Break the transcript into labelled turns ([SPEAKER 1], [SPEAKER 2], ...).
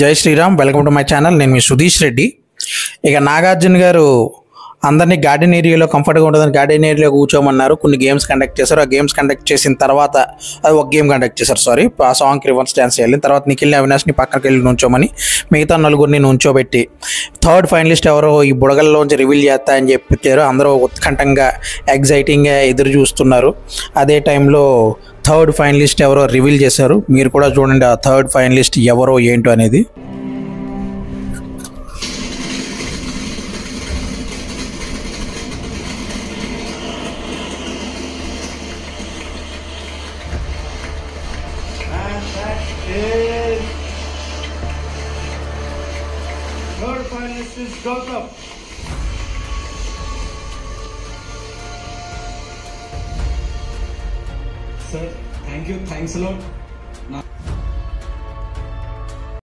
[SPEAKER 1] జై Shriram, welcome to my channel. నేను మీ సుధీష్ రెడ్డి. ఇక నాగార్జున గారు అందరినీ గార్డెన్ ఏరియాలో కంఫర్ట్గా ఉంటుందని గార్డెన్ ఏరియాలో కూర్చోమన్నారు. కొన్ని గేమ్స్ కండక్ట్ చేశారు. ఆ గేమ్స్ కండక్ట్ చేసిన తర్వాత అది ఒక గేమ్ కండక్ట్ చేశారు. ఆ సాంగ్కి రివర్స్ డ్యాన్స్ చేయాలి. తర్వాత నిఖిల్ని అవినాష్ని పక్కకి వెళ్ళి నుంచోమని మిగతా నలుగురిని నుంచోబెట్టి థర్డ్ ఫైనలిస్ట్ ఎవరో ఈ బుడగల్లోంచి రివీల్ చేస్తా అని చెప్పారు. అందరూ ఉత్కంఠంగా ఎగ్జైటింగ్గా ఎదురు చూస్తున్నారు. అదే టైంలో థర్డ్ ఫైనలిస్ట్ ఎవరో రివీల్ చేశారు. మీరు కూడా చూడండి ఆ థర్డ్ ఫైనలిస్ట్ ఎవరో ఏంటో అనేది.
[SPEAKER 2] Third finalist is Gautam.
[SPEAKER 3] Sir, thank you. Thanks a lot.